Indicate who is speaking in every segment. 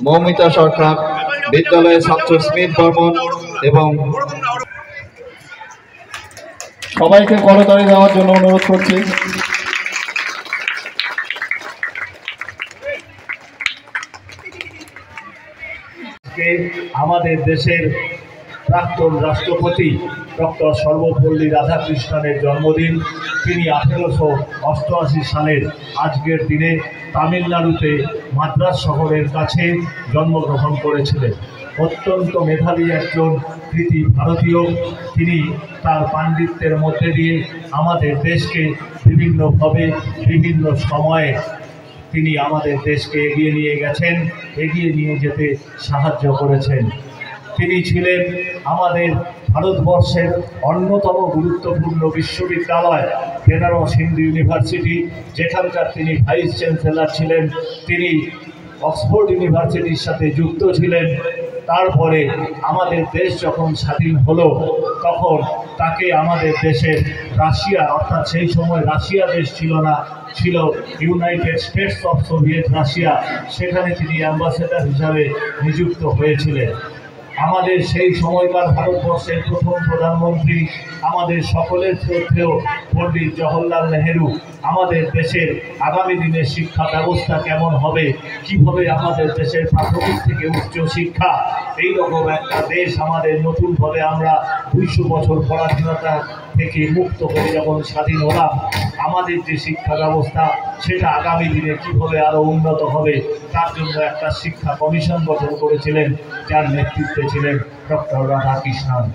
Speaker 1: মৌমিতা সরকার, বিদ্যালয়ের ছাত্র স্মিত বর্মন এবং সবাইকে করতালি দেওয়ার জন্য অনুরোধ করছি।
Speaker 2: আমাদের দেশের প্রাক্তন রাষ্ট্রপতি ডক্টর সর্বপল্লী রাধাকৃষ্ণনের জন্মদিন। তিনি 1888 সালের আজকের দিনে তামিলনাড়ুতে মাদ্রাজ শহরের কাছে জন্মগ্রহণ করেছিলেন। অত্যন্ত মেধাবী একজন কৃতি ভারতীয়। তিনি তার পাণ্ডিত্যের মধ্যে দিয়ে আমাদের দেশকে বিভিন্নভাবে বিভিন্ন সময়ে তিনি আমাদের দেশকে এগিয়ে নিয়ে গেছেন, এগিয়ে নিয়ে যেতে সাহায্য করেছেন। তিনি ছিলেন আমাদের ভারতবর্ষের অন্যতম গুরুত্বপূর্ণ বিশ্ববিদ্যালয় বেনারস হিন্দু ইউনিভার্সিটি, যেখানকার তিনি ভাইস চ্যান্সেলর ছিলেন। তিনি অক্সফোর্ড ইউনিভার্সিটির সাথে যুক্ত ছিলেন। তারপরে আমাদের দেশ যখন স্বাধীন হলো তখন তাকে আমাদের দেশের রাশিয়া, অর্থাৎ সেই সময় রাশিয়া দেশ ছিল না, ছিল United states of Soviet Russia, সেখানে তিনি অ্যাম্বাসেডর হিসাবে নিযুক্ত হয়েছিলেন। আমাদের সেই সময়কার ভারতবর্ষের প্রথম প্রধানমন্ত্রী, আমাদের সকলের শ্রদ্ধেয় পণ্ডিত জওহরলাল নেহেরু আমাদের দেশের আগামী দিনের শিক্ষা ব্যবস্থা কেমন হবে, কিভাবে আমাদের দেশের প্রাথমিক থেকে উচ্চ শিক্ষা, এই রকম একটা দেশ আমাদের নতুনভাবে আমরা 200 বছর পরাধীনতা থেকে মুক্ত হয়ে যখন স্বাধীন হলাম, আমাদের যে শিক্ষা ব্যবস্থা সেটা আগামী দিনে কীভাবে আরও উন্নত হবে তার জন্য একটা শিক্ষা কমিশন গঠন করেছিলেন, যার নেতৃত্বে ছিলেন ডক্টর রাধাকৃষ্ণন।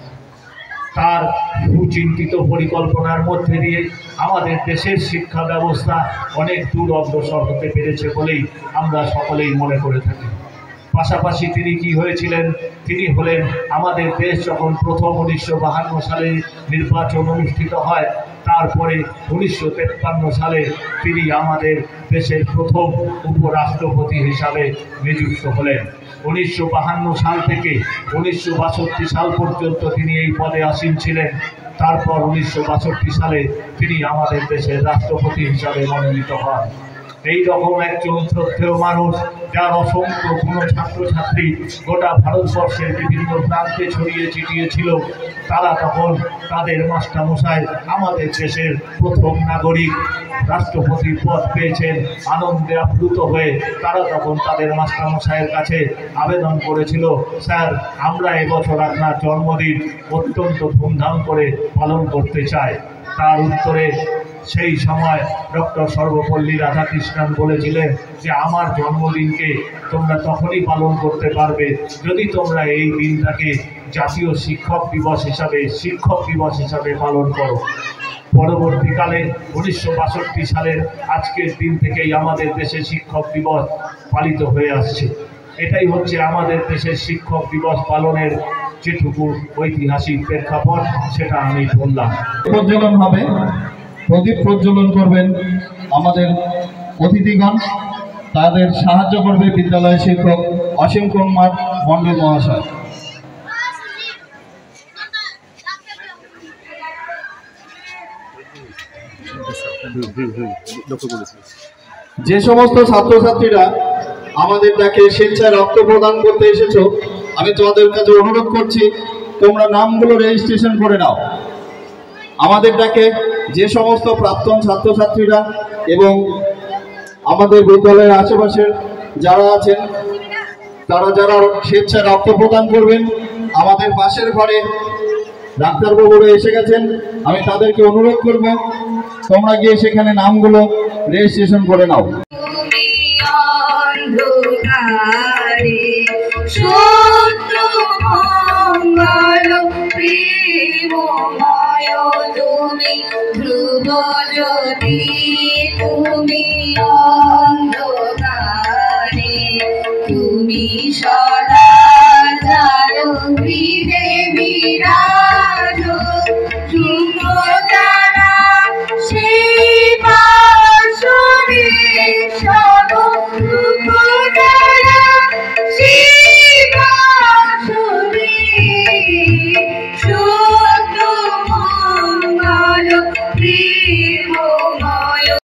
Speaker 2: তার সুচিন্তিত পরিকল্পনার মধ্যে দিয়ে আমাদের দেশের শিক্ষা ব্যবস্থা অনেক দূর অগ্রসর হতে পেরেছে বলেই আমরা সকলেই মনে করে থাকি। পাশাপাশি তিনি কি হয়েছিলেন, তিনি হলেন আমাদের দেশ যখন প্রথম 1952 সালে নির্বাচন অনুষ্ঠিত হয়, তারপরে 1953 সালে তিনি আমাদের দেশের প্রথম উপরাষ্ট্রপতি হিসাবে নিযুক্ত হলেন। 1952 সাল থেকে 1962 সাল পর্যন্ত তিনি এই পদে আসীন ছিলেন। তারপর 1962 সালে তিনি আমাদের দেশের রাষ্ট্রপতি হিসাবে মনোনীত হন। এই রকম একজন শ্রদ্ধেয় মানুষ, যার অসংখ্য কোনো ছাত্রছাত্রী গোটা ভারতবর্ষের বিভিন্ন প্রান্তে ছড়িয়ে ছিটিয়ে ছিল, তারা তখন তাদের মাস্টারমশাই আমাদের দেশের প্রথম নাগরিক রাষ্ট্রপতির পদ পেয়েছেন, আনন্দে আপ্লুত হয়ে তারা তখন তাদের মাস্টারমশাইয়ের কাছে আবেদন করেছিল, স্যার আমরা এবছর আপনার জন্মদিন অত্যন্ত ধুমধাম করে পালন করতে চাই। তার উত্তরে সেই সময় ডক্টর সর্বপল্লী রাধাকৃষ্ণন বলেছিলেন যে আমার জন্মদিনকে তোমরা তখনই পালন করতে পারবে যদি তোমরা এই দিনটাকে জাতীয় শিক্ষক দিবস হিসাবে পালন করো। পরবর্তীকালে 1962 সালের আজকের দিন থেকেই আমাদের দেশে শিক্ষক দিবস পালিত হয়ে আসছে। এটাই হচ্ছে আমাদের দেশের শিক্ষক দিবস পালনের যেটুকু ঐতিহাসিক প্রেক্ষাপট, সেটা আমি বললাম।
Speaker 1: প্রজ্বলন হবে, প্রদীপ প্রজ্বলন করবেন আমাদের অতিথিগণ। তাদের সাহায্য করবে বিদ্যালয় শিক্ষক অসীম কুমার মণ্ডল মহাশয়। যে সমস্ত ছাত্রছাত্রীরা আমাদের ডাকে স্বেচ্ছায় রক্ত প্রদান করতে এসেছো, আমি তোমাদের কাছে অনুরোধ করছি তোমরা নামগুলো রেজিস্ট্রেশন করে নাও। আমাদের ডাকে যে সমস্ত প্রাক্তন ছাত্রছাত্রীরা এবং আমাদের বিদ্যালয়ের আশেপাশের যারা আছেন, তারা যারা স্বেচ্ছায় রক্ত প্রদান করবেন, আমাদের পাশের ঘরে ডাক্তারবাবুরা এসে গেছেন, আমি তাদেরকে অনুরোধ করব তোমরা গিয়ে সেখানে নামগুলো রেজিস্ট্রেশন করে নাও।
Speaker 3: তুমি